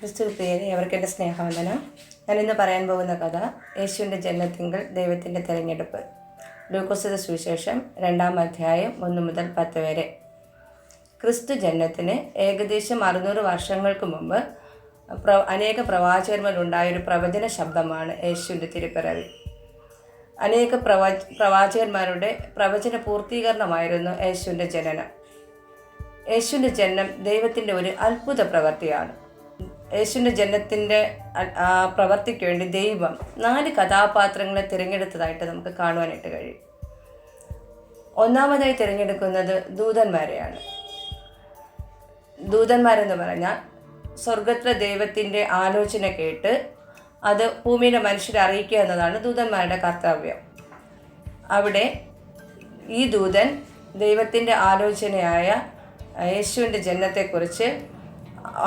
ക്രിസ്തു പ്രിയരെ അവർക്ക് എൻ്റെ സ്നേഹവന്ദനം. ഞാനിന്ന് പറയാൻ പോകുന്ന കഥ യേശുവിൻ്റെ ജനനത്തിങ്കൽ ദൈവത്തിൻ്റെ തിരഞ്ഞെടുപ്പ്. ലൂക്കോസിന്റെ സുവിശേഷം 2-ാം അധ്യായം 1 മുതൽ 10 വരെ. ക്രിസ്തു ജനനത്തിന് ഏകദേശം 600 വർഷങ്ങൾക്ക് മുമ്പ് അനേക പ്രവാചകന്മാരുണ്ടായൊരു പ്രവചന ശബ്ദമാണ് യേശുവിൻ്റെ തിരുപ്പിറവി. അനേക പ്രവാചകന്മാരുടെ പ്രവചന പൂർത്തീകരണമായിരുന്നു യേശുവിൻ്റെ ജനനം. യേശുവിൻ്റെ ജനനം ദൈവത്തിൻ്റെ ഒരു അത്ഭുത പ്രവൃത്തിയാണ്. യേശുവിൻ്റെ ജനനത്തിൻ്റെ പ്രവൃത്തിക്ക് വേണ്ടി ദൈവം 4 കഥാപാത്രങ്ങളെ തിരഞ്ഞെടുത്തതായിട്ട് നമുക്ക് കാണുവാനായിട്ട് കഴിയും. ഒന്നാമതായി തിരഞ്ഞെടുക്കുന്നത് ദൂതന്മാരെയാണ്. ദൂതന്മാരെന്ന് പറഞ്ഞാൽ സ്വർഗത്തിലെ ദൈവത്തിൻ്റെ ആലോചന കേട്ട് അത് ഭൂമിയിലെ മനുഷ്യരെ അറിയിക്കുക എന്നതാണ് ദൂതന്മാരുടെ കർത്തവ്യം. അവിടെ ഈ ദൂതൻ ദൈവത്തിൻ്റെ ആലോചനയായ യേശുവിൻ്റെ ജനനത്തെക്കുറിച്ച്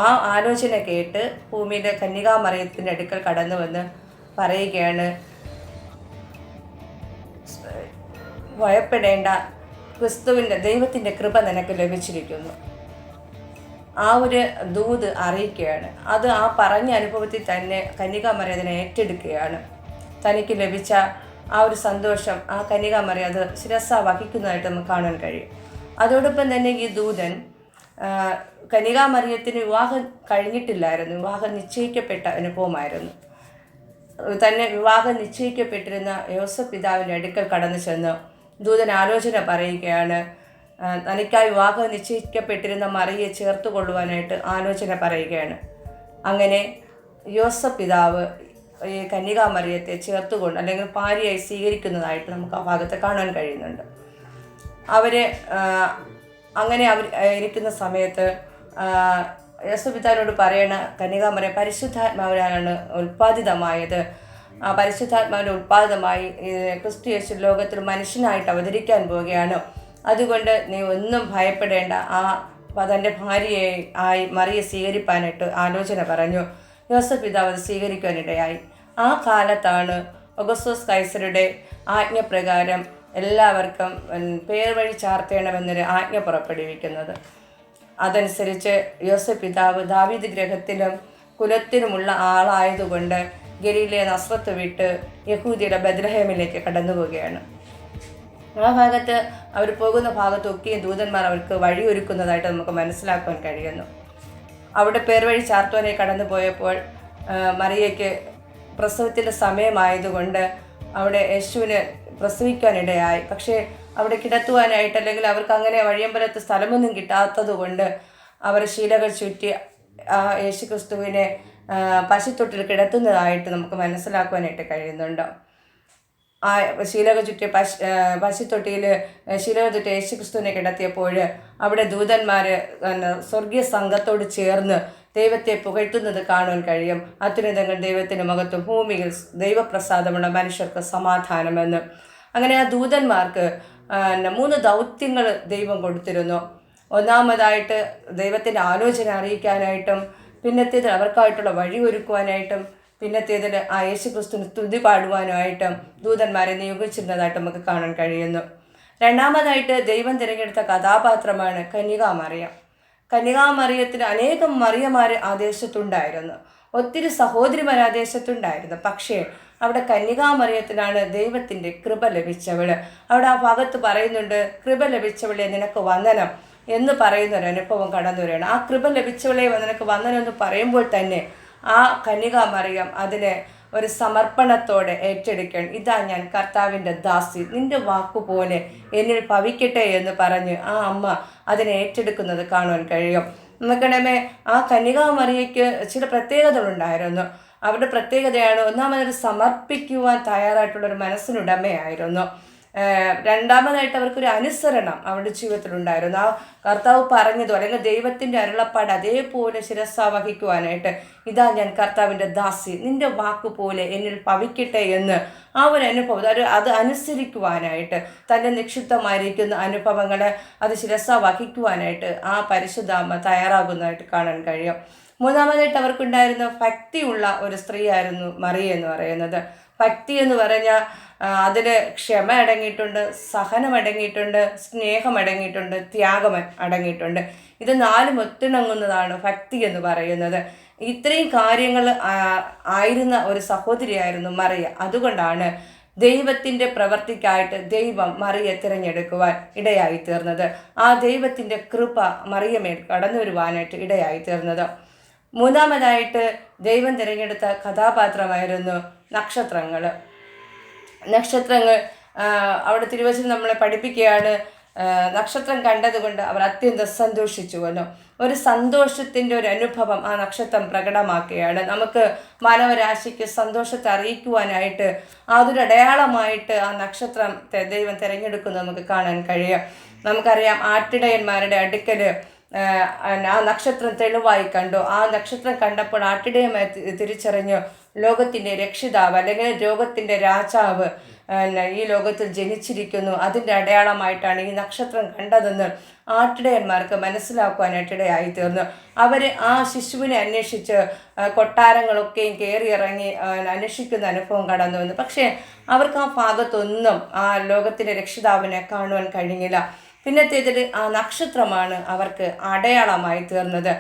ആ ആലോചന കേട്ട് ഭൂമിയിലെ കന്യകാമറിയത്തിൻ്റെ അടുക്കൽ കടന്നു വന്ന് പറയുകയാണ്, ഭയപ്പെടേണ്ട, ക്രിസ്തുവിൻ്റെ ദൈവത്തിൻ്റെ കൃപ നിനക്ക് ലഭിച്ചിരിക്കുന്നു. ആ ഒരു ദൂത് അറിയിക്കുകയാണ്. അത് ആ പറഞ്ഞ അനുഭവത്തിൽ തന്നെ കന്യകാമറിയം അതിനെ ഏറ്റെടുക്കുകയാണ്. തനിക്ക് ലഭിച്ച ആ ഒരു സന്തോഷം ആ കന്യകാമറിയം അത് ശിരസ്സ വഹിക്കുന്നതായിട്ട് നമുക്ക് കാണാൻ കഴിയും. അതോടൊപ്പം തന്നെ ഈ ദൂതൻ കന്യകാമറിയത്തിന് വിവാഹം കഴിഞ്ഞിട്ടില്ലായിരുന്നു. വിവാഹം നിശ്ചയിക്കപ്പെട്ട അനുഭവമായിരുന്നു. തന്നെ വിവാഹം നിശ്ചയിക്കപ്പെട്ടിരുന്ന യോസഫ് പിതാവിൻ്റെ അടുക്കൽ കടന്നു ചെന്ന് ദൂതൻ ആലോചന പറയുകയാണ്. തനിക്കായി വിവാഹം നിശ്ചയിക്കപ്പെട്ടിരുന്ന മറിയെ ചേർത്ത് കൊള്ളുവാനായിട്ട് ആലോചന പറയുകയാണ്. അങ്ങനെ യോസഫ് പിതാവ് ഈ കന്യകാമറിയത്തെ ചേർത്തുകൊണ്ട് അല്ലെങ്കിൽ ഭാര്യയായി സ്വീകരിക്കുന്നതായിട്ട് നമുക്ക് ആ ഭാഗത്ത് കാണാൻ കഴിയുന്നുണ്ട്. അങ്ങനെ അവർ ഇരിക്കുന്ന സമയത്ത് യേശു പിതാവിനോട് പറയണ കന്യകാമറിയം പരിശുദ്ധാത്മാവിനാണ് ഉൽപ്പാദിതമായത്. ആ പരിശുദ്ധാത്മാവിൻ്റെ ഉൽപ്പാദിതമായി ക്രിസ്തു യേശു ലോകത്തിൽ മനുഷ്യനായിട്ട് അവതരിക്കാൻ പോവുകയാണ്. അതുകൊണ്ട് നീ ഒന്നും ഭയപ്പെടേണ്ട, തൻ്റെ ഭാര്യയെ ആയി മറിയെ സ്വീകരിപ്പാനായിട്ട് ആലോചന പറഞ്ഞു. യോസഫ് പിതാവ് അത് സ്വീകരിക്കാനിടയായി. ആ കാലത്താണ് ഓഗസ്തോസ് കൈസരുടെ ആജ്ഞപ്രകാരം എല്ലാവർക്കും പേർ വഴി ചാർത്തേണമെന്നൊരു ആജ്ഞ പുറപ്പെടുവിക്കുന്നത്. അതനുസരിച്ച് യോസഫ് പിതാവ് ദാവീദ് ഗൃഹത്തിലും കുലത്തിലുമുള്ള ആളായതുകൊണ്ട് ഗലീലയെ നസ്രത്ത് വിട്ട് യഹൂദിയുടെ ബെത്ലഹേമിലേക്ക് കടന്നു പോവുകയാണ്. ആ ഭാഗത്ത് അവർ പോകുന്ന ഭാഗത്തൊക്കെയും ദൂതന്മാർ അവർക്ക് വഴിയൊരുക്കുന്നതായിട്ട് നമുക്ക് മനസ്സിലാക്കാൻ കഴിയുന്നു. അവിടെ പേർ വഴി ചാർത്തുവാനായി കടന്നു പോയപ്പോൾ മറിയയ്ക്ക് പ്രസവത്തിൻ്റെ സമയമായതുകൊണ്ട് അവിടെ യേശുവിന് പ്രസവിക്കാനിടയായി. പക്ഷേ അവിടെ കിടത്തുവാനായിട്ട് അല്ലെങ്കിൽ അവർക്ക് അങ്ങനെ വഴിയമ്പലത്ത് സ്ഥലമൊന്നും കിട്ടാത്തത് കൊണ്ട് അവർ ശീലകൾ ചുറ്റി യേശു ക്രിസ്തുവിനെ പശുത്തൊട്ടിൽ കിടത്തുന്നതായിട്ട് നമുക്ക് മനസ്സിലാക്കുവാനായിട്ട് കഴിയുന്നുണ്ട്. ആ ശീലക ചുറ്റി പശുത്തൊട്ടിയിൽ ശീലക ചുറ്റി യേശു ക്രിസ്തുവിനെ കിടത്തിയപ്പോൾ അവിടെ ദൂതന്മാർ സ്വർഗീയ സംഘത്തോട് ചേർന്ന് ദൈവത്തെ പുകഴ്ത്തുന്നത് കാണുവാൻ കഴിയും. അത്യുന്നതങ്ങൾ ദൈവത്തിന് മഹത്വം, ഭൂമിയിൽ ദൈവപ്രസാദമുള്ള മനുഷ്യർക്ക് സമാധാനമെന്ന്. അങ്ങനെ ആ ദൂതന്മാർക്ക് 3 ദൗത്യങ്ങൾ ദൈവം കൊടുത്തിരുന്നു. ഒന്നാമതായിട്ട് ദൈവത്തിൻ്റെ ആലോചന അറിയിക്കാനായിട്ടും, പിന്നത്തേതിൽ അവർക്കായിട്ടുള്ള വഴി ഒരുക്കുവാനായിട്ടും, പിന്നത്തേതിൽ ആ യേശു ക്രിസ്തുവിന് സ്തുതി പാടുവാനുമായിട്ടും ദൂതന്മാരെ നിയോഗിച്ചിരുന്നതായിട്ട് നമുക്ക് കാണാൻ കഴിയുന്നു. രണ്ടാമതായിട്ട് ദൈവം തിരഞ്ഞെടുത്ത കഥാപാത്രമാണ് കന്യകാമറിയം. കന്യകാമറിയത്തിന് അനേകം മറിയമാർ ആ ദേശത്തുണ്ടായിരുന്നു. ഒത്തിരി സഹോദരിമാർ ആ ദേശത്തുണ്ടായിരുന്നു. പക്ഷേ അവിടെ കന്യകാമറിയത്തിനാണ് ദൈവത്തിൻ്റെ കൃപ ലഭിച്ചവൾ. അവിടെ ആ ഭാഗത്ത് പറയുന്നുണ്ട്, കൃപ ലഭിച്ചവളെ നിനക്ക് വന്ദനം എന്ന് പറയുന്നൊരനുഭവം കടന്നു വരികയാണ്. ആ കൃപ ലഭിച്ചവളെ നിനക്ക് വന്ദനം എന്ന് പറയുമ്പോൾ തന്നെ ആ കന്യകാമറിയം അതിനെ ഒരു സമർപ്പണത്തോടെ ഏറ്റെടുക്കണം. ഇതാ ഞാൻ കർത്താവിൻ്റെ ദാസി, നിൻ്റെ വാക്കുപോലെ എന്നിൽ ഭവിക്കട്ടെ എന്ന് പറഞ്ഞ് ആ അമ്മ അതിനെ ഏറ്റെടുക്കുന്നത് കാണുവാൻ കഴിയും. നമുക്കിടമേ ആ കന്യകാമറിയയ്ക്ക് ചില പ്രത്യേകതകളുണ്ടായിരുന്നു. അവരുടെ പ്രത്യേകതയാണ്, ഒന്നാമതൊരു സമർപ്പിക്കുവാൻ തയ്യാറായിട്ടുള്ളൊരു മനസ്സിനുടമയായിരുന്നു. രണ്ടാമതായിട്ട് അവർക്കൊരു അനുസരണം അവരുടെ ജീവിതത്തിലുണ്ടായിരുന്നു. ആ കർത്താവ് പറഞ്ഞതോ അല്ലെങ്കിൽ ദൈവത്തിൻ്റെ അരുളപ്പാട് അതേപോലെ ശിരസ്സ വഹിക്കുവാനായിട്ട്, ഇതാ ഞാൻ കർത്താവിൻ്റെ ദാസി, നിൻ്റെ വാക്കുപോലെ എന്നിൽ ഭവിക്കട്ടെ എന്ന് ആ ഒരു അനുഭവം അത് അനുസരിക്കുവാനായിട്ട്, തൻ്റെ നിക്ഷിപ്തമായിരിക്കുന്ന അനുഭവങ്ങളെ അത് ശിരസ്സ വഹിക്കുവാനായിട്ട് ആ പരിശുദ്ധാമ്മ തയ്യാറാകുന്നതായിട്ട് കാണാൻ കഴിയും. മൂന്നാമതായിട്ട് അവർക്കുണ്ടായിരുന്ന ഭക്തിയുള്ള ഒരു സ്ത്രീയായിരുന്നു മറിയ എന്ന് പറയുന്നത്. ഭക്തി എന്ന് പറഞ്ഞാൽ അതിൽ ക്ഷമ അടങ്ങിയിട്ടുണ്ട്, സഹനം അടങ്ങിയിട്ടുണ്ട്, സ്നേഹം അടങ്ങിയിട്ടുണ്ട്, ത്യാഗം അടങ്ങിയിട്ടുണ്ട്. ഇത് നാലും ഒത്തിണങ്ങുന്നതാണ് ഭക്തി എന്ന് പറയുന്നത്. ഇത്രയും കാര്യങ്ങൾ ആയിരുന്ന ഒരു സഹോദരിയായിരുന്നു മറിയ. അതുകൊണ്ടാണ് ദൈവത്തിൻ്റെ പ്രവർത്തിക്കായിട്ട് ദൈവം മറിയെ തിരഞ്ഞെടുക്കുവാൻ ഇടയായി തീർന്നത്. ആ ദൈവത്തിൻ്റെ കൃപ മറിയമേൽ കടന്നു വരുവാനായിട്ട് ഇടയായി തീർന്നത്. മൂന്നാമതായിട്ട് ദൈവം തിരഞ്ഞെടുത്ത കഥാപാത്രമായിരുന്നു നക്ഷത്രങ്ങൾ. അവിടെ തിരുവചനം നമ്മളെ പഠിപ്പിക്കുകയാണ്, നക്ഷത്രം കണ്ടതുകൊണ്ട് അവർ അത്യന്തം സന്തോഷിച്ചുവെന്നു. ഒരു സന്തോഷത്തിൻ്റെ ഒരു അനുഭവം ആ നക്ഷത്രം പ്രകടമാക്കുകയാണ്. നമുക്ക് മാനവരാശിക്ക് സന്തോഷത്തെ അറിയിക്കുവാനായിട്ട് അതൊരു അടയാളമായിട്ട് ആ നക്ഷത്രത്തെ ദൈവം തിരഞ്ഞെടുക്കുന്നത് നമുക്ക് കാണാൻ കഴിയും. നമുക്കറിയാം, ആട്ടിടയന്മാരുടെ അടുക്കൽ ആ നക്ഷത്രം തെളിവായി കണ്ടു. ആ നക്ഷത്രം കണ്ടപ്പോൾ ആട്ടിടയമായി തിരിച്ചറിഞ്ഞു ലോകത്തിൻ്റെ രക്ഷിതാവ് അല്ലെങ്കിൽ ലോകത്തിൻ്റെ രാജാവ് ഈ ലോകത്തിൽ ജനിച്ചിരിക്കുന്നു. അതിൻ്റെ അടയാളമായിട്ടാണ് ഈ നക്ഷത്രം കണ്ടതെന്ന് ആട്ടിടയന്മാർക്ക് മനസ്സിലാക്കുവാനായിട്ടിടയായി തീർന്നു. അവർ ആ ശിശുവിനെ അന്വേഷിച്ച് കൊട്ടാരങ്ങളൊക്കെയും കയറിയിറങ്ങി അന്വേഷിക്കുന്ന അനുഭവം കടന്നു വന്നു. പക്ഷേ അവർക്ക് ആ ഭാഗത്തൊന്നും ആ ലോകത്തിൻ്റെ രക്ഷിതാവിനെ കാണുവാൻ കഴിഞ്ഞില്ല. പിന്നത്തേതിൽ ആ നക്ഷത്രമാണ് അവർക്ക് അടയാളമായി തീർന്നത്.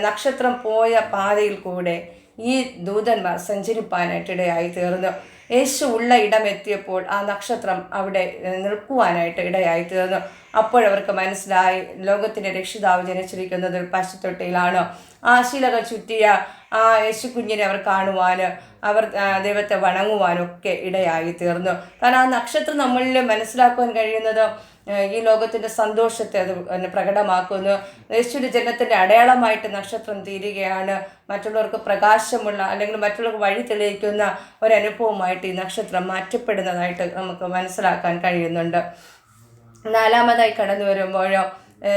നക്ഷത്രം പോയ പാതയിൽ കൂടെ ഈ ദൂതന്മാർ സഞ്ചരിപ്പാനായിട്ടിടയായി തീർന്നു. യേശു ഉള്ള ഇടമെത്തിയപ്പോൾ ആ നക്ഷത്രം അവിടെ നിൽക്കുവാനായിട്ട് ഇടയായി തീർന്നു. അപ്പോഴവർക്ക് മനസ്സിലായി ലോകത്തിൻ്റെ രക്ഷിതാവ് ജനിച്ചിരിക്കുന്നത് ഒരു പശുത്തൊട്ടിയിലാണ്. ആ ശിലകൾ ചുറ്റിയ ആ യേശു കുഞ്ഞിനെ അവർ കാണുവാനും അവർ ദൈവത്തെ വണങ്ങുവാനൊക്കെ ഇടയായി തീർന്നു. കാരണം ആ നക്ഷത്രം നമ്മളിൽ മനസ്സിലാക്കുവാൻ കഴിയുന്നത് ഈ ലോകത്തിൻ്റെ സന്തോഷത്തെ അത് പ്രകടമാക്കുന്നു. യേശുവിൻ്റെ ജനനത്തിൻ്റെ അടയാളമായിട്ട് നക്ഷത്രം തീരുകയാണ്. മറ്റുള്ളവർക്ക് പ്രകാശമുള്ള അല്ലെങ്കിൽ മറ്റുള്ളവർക്ക് വഴി തെളിയിക്കുന്ന ഒരനുഭവമായിട്ട് ഈ നക്ഷത്രം മാറ്റപ്പെടുന്നതായിട്ട് നമുക്ക് മനസ്സിലാക്കാൻ കഴിയുന്നുണ്ട്. നാലാമതായി കടന്നു വരുമ്പോഴോ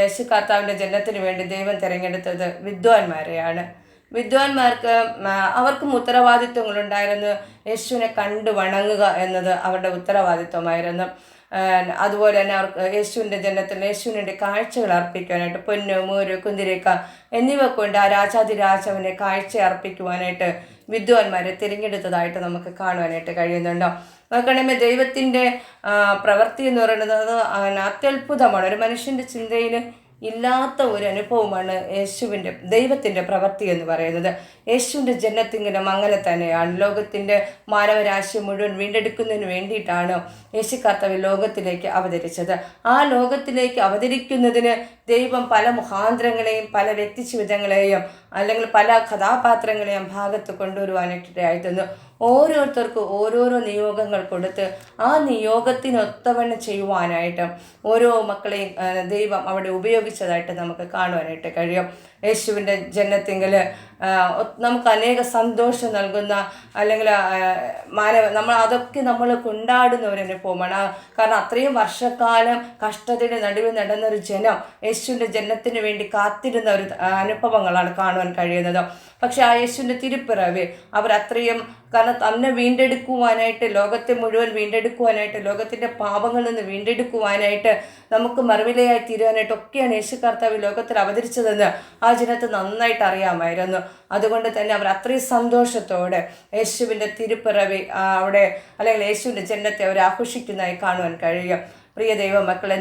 യേശു കർത്താവിൻ്റെ ജനനത്തിന് വേണ്ടി ദൈവം തിരഞ്ഞെടുത്തത് വിദ്വാൻമാരെയാണ്. വിദ്വാൻമാർക്ക് അവർക്കും ഉത്തരവാദിത്വങ്ങളുണ്ടായിരുന്നു. യേശുവിനെ കണ്ടു വണങ്ങുക എന്നത് അവരുടെ ഉത്തരവാദിത്വമായിരുന്നു. അതുപോലെ തന്നെ അവർക്ക് യേശുവിൻ്റെ ജനനത്തിൽ യേശുവിന് വേണ്ടി കാഴ്ചകൾ അർപ്പിക്കുവാനായിട്ട് പൊന്ന്, മൂര്, കുന്തിരിക്ക എന്നിവ കൊണ്ട് ആ രാജാതിരാജാവിനെ കാഴ്ച അർപ്പിക്കുവാനായിട്ട് വിദ്വാൻമാരെ തിരഞ്ഞെടുത്തതായിട്ട് നമുക്ക് കാണുവാനായിട്ട് കഴിയുന്നുണ്ടോ. നോക്കണമെങ്കിൽ ദൈവത്തിൻ്റെ പ്രവൃത്തി എന്ന് പറയുന്നത് അത്യത്ഭുതമാണ്. ഒരു മനുഷ്യൻ്റെ ചിന്തയിൽ ഇല്ലാത്ത ഒരു അനുഭവമാണ് ദൈവത്തിൻ്റെ പ്രവൃത്തി എന്ന് പറയുന്നത്. യേശുവിൻ്റെ ജനനത്തിങ്കിലും അങ്ങനെ തന്നെയാണ്. ലോകത്തിൻ്റെ മാനവരാശി മുഴുവൻ വീണ്ടെടുക്കുന്നതിന് വേണ്ടിയിട്ടാണ് യേശു കർത്താവ് ലോകത്തിലേക്ക് അവതരിച്ചത്. ആ ലോകത്തിലേക്ക് അവതരിക്കുന്നതിന് ദൈവം പല മുഖാന്തരങ്ങളെയും പല വ്യക്തിജീവിതങ്ങളെയും അല്ലെങ്കിൽ പല കഥാപാത്രങ്ങളെയും ഭാഗത്ത് കൊണ്ടുവരുവാനായിട്ടായിരുന്നു. ഓരോരുത്തർക്കും ഓരോരോ നിയോഗങ്ങൾ കൊടുത്ത് ആ നിയോഗത്തിനൊത്തവണ്ണം ചെയ്യുവാനായിട്ട് ഓരോ മക്കളെയും ദൈവം അവിടെ ഉപയോഗിച്ചതായിട്ട് നമുക്ക് കാണുവാനായിട്ട് കഴിയും. യേശുവിൻ്റെ ജനനത്തിങ്കിൽ നമുക്ക് അനേക സന്തോഷം നൽകുന്ന അല്ലെങ്കിൽ നമ്മൾ അതൊക്കെ നമ്മൾ കൊണ്ടാടുന്ന ഒരു അനുഭവമാണ്. കാരണം അത്രയും വർഷക്കാലം കഷ്ടതയുടെ നടുവിൽ നടന്നൊരു ജനം യേശുവിൻ്റെ ജനനത്തിന് വേണ്ടി കാത്തിരുന്ന ഒരു അനുഭവങ്ങളാണ് കാണുവാൻ കഴിയുന്നത്. പക്ഷെ ആ യേശുവിൻ്റെ തിരുപ്പിറവി അവർ അത്രയും, കാരണം തന്നെ വീണ്ടെടുക്കുവാനായിട്ട്, ലോകത്തെ മുഴുവൻ വീണ്ടെടുക്കുവാനായിട്ട്, ലോകത്തിൻ്റെ പാപങ്ങളിൽ നിന്ന് വീണ്ടെടുക്കുവാനായിട്ട്, നമുക്ക് മറുവിലയായി തീരുവാനായിട്ടൊക്കെയാണ് യേശു കർത്താവ് ലോകത്തിൽ അവതരിച്ചതെന്ന് ആ ജനത്തെ നന്നായിട്ട് അറിയാമായിരുന്നു. അതുകൊണ്ട് തന്നെ അവർ അത്രയും സന്തോഷത്തോടെ യേശുവിൻ്റെ തിരുപ്പിറവി അവിടെ അല്ലെങ്കിൽ യേശുവിൻ്റെ ജനനത്തെ അവർ ആഘോഷിക്കുന്നതായി കാണുവാൻ കഴിയും. പ്രിയ ദൈവമക്കളെ,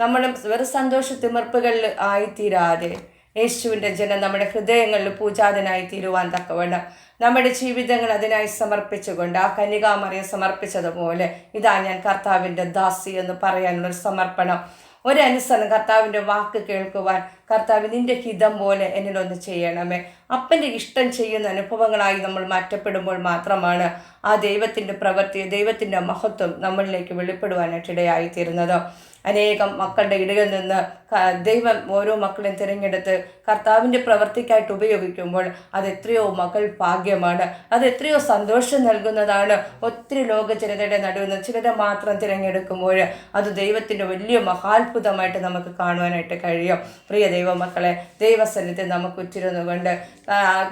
നമ്മളും വെറും സന്തോഷ തിമിർപ്പുകളിൽ ആയിത്തീരാതെ യേശുവിൻ്റെ ജനം നമ്മുടെ ഹൃദയങ്ങളിൽ പൂജാതനായി തീരുവാൻ തക്കവണ്ണം നമ്മുടെ ജീവിതങ്ങൾ അതിനായി സമർപ്പിച്ചുകൊണ്ട് ആ കന്യകാമറിയം സമർപ്പിച്ചതുപോലെ ഇതാ ഞാൻ കർത്താവിൻ്റെ ദാസി എന്ന് പറയാനുള്ളൊരു സമർപ്പണം, ഒരനുസരണം, കർത്താവിൻ്റെ വാക്ക് കേൾക്കുവാൻ, കർത്താവ് നിൻ്റെ ഹിതം പോലെ എന്നിലൊന്ന് ചെയ്യണമേ, അപ്പൻ്റെ ഇഷ്ടം ചെയ്യുന്ന അനുഭവങ്ങളായി നമ്മൾ മാറ്റപ്പെടുമ്പോൾ മാത്രമാണ് ആ ദൈവത്തിൻ്റെ പ്രവൃത്തി, ദൈവത്തിൻ്റെ മഹത്വം നമ്മളിലേക്ക് വെളിപ്പെടുവാനായിട്ടിടയായിത്തീരുന്നത്. അനേകം മക്കളുടെ ഇടയിൽ നിന്ന് ദൈവം ഓരോ മക്കളെയും തിരഞ്ഞെടുത്ത് കർത്താവിൻ്റെ പ്രവൃത്തിക്കായിട്ട് ഉപയോഗിക്കുമ്പോൾ അതെത്രയോ മകൾ ഭാഗ്യമാണ്, അതെത്രയോ സന്തോഷം നൽകുന്നതാണ്. ഒത്തിരി ലോക ജനതയുടെ നടുവിൽ നിന്ന് ചിലരെ മാത്രം തിരഞ്ഞെടുക്കുമ്പോൾ അത് ദൈവത്തിൻ്റെ വലിയ മഹാത്ഭുതമായിട്ട് നമുക്ക് കാണുവാനായിട്ട് കഴിയും. പ്രിയ ദൈവമക്കളെ, ദൈവസന്നിധി നമുക്ക് ഉറ്റിരുന്നുകൊണ്ട്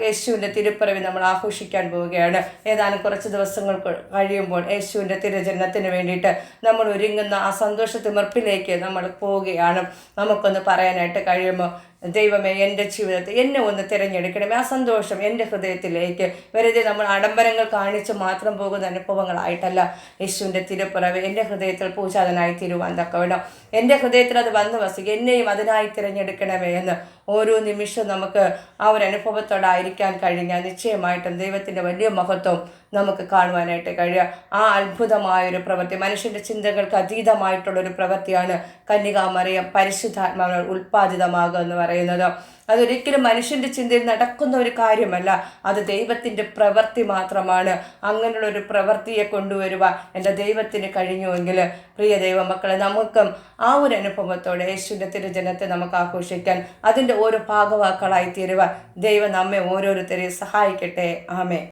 യേശുവിൻ്റെ തിരുപ്പിറവി നമ്മൾ ആഘോഷിക്കാൻ പോവുകയാണ്. ഏതാനും കുറച്ച് ദിവസങ്ങൾ കഴിയുമ്പോൾ യേശുവിൻ്റെ തിരുജനനത്തിന് വേണ്ടിയിട്ട് നമ്മൾ ഒരുങ്ങുന്ന ആ സന്തോഷ തിമിർപ്പിലേക്ക് നമ്മൾ പോവുകയാണ്. നമുക്കൊന്ന് പറയാനായിട്ട് കഴിയുമോ? ദൈവമേ, എൻ്റെ ജീവിതത്തിൽ എന്നെ ഒന്ന് തിരഞ്ഞെടുക്കണമേ. ആ സന്തോഷം എൻ്റെ ഹൃദയത്തിലേക്ക് വെറുതെ നമ്മൾ ആഡംബരങ്ങൾ കാണിച്ച് മാത്രം പോകുന്ന അനുഭവങ്ങളായിട്ടല്ല, യേശുവിൻ്റെ തിരുപ്പിറവി എൻ്റെ ഹൃദയത്തിൽ പൂജാതനായി തീരുവാൻ തക്കവണ്ണം എൻ്റെ ഹൃദയത്തിൽ അത് വന്നു വസിക്കുക, എന്നെയും അതിനായി തിരഞ്ഞെടുക്കണമേ എന്ന് ഓരോ നിമിഷവും നമുക്ക് ആ ഒരു അനുഭവത്തോടായിരിക്കാൻ കഴിഞ്ഞാൽ നിശ്ചയമായിട്ടും ദൈവത്തിൻ്റെ വലിയ മഹത്വം നമുക്ക് കാണുവാനായിട്ട് കഴിയുക. ആ അത്ഭുതമായൊരു പ്രവൃത്തി, മനുഷ്യൻ്റെ ചിന്തകൾക്ക് അതീതമായിട്ടുള്ളൊരു പ്രവൃത്തിയാണ് കന്യകാമറിയം പരിശുദ്ധാത്മാവിനാൽ ഉൽപ്പാദിതമാകുക എന്ന് പറയുന്നത്. അതൊരിക്കലും മനുഷ്യൻ്റെ ചിന്തയിൽ നടക്കുന്ന ഒരു കാര്യമല്ല, അത് ദൈവത്തിൻ്റെ പ്രവൃത്തി മാത്രമാണ്. അങ്ങനെയുള്ളൊരു പ്രവൃത്തിയെ കൊണ്ടുവരുവാൻ എൻ്റെ ദൈവത്തിന് കഴിഞ്ഞുവെങ്കിൽ പ്രിയ ദൈവമക്കളെ, നമുക്കും ആ ഒരു അനുഭവത്തോടെ യേശുവിൻ്റെ തിരുജനത്തെ നമുക്ക് ആഘോഷിക്കാൻ, അതിൻ്റെ ഓരോ ഭാഗവാക്കളായി തീരുവാൻ ദൈവം നമ്മെ ഓരോരുത്തരെയും സഹായിക്കട്ടെ. ആമേൻ.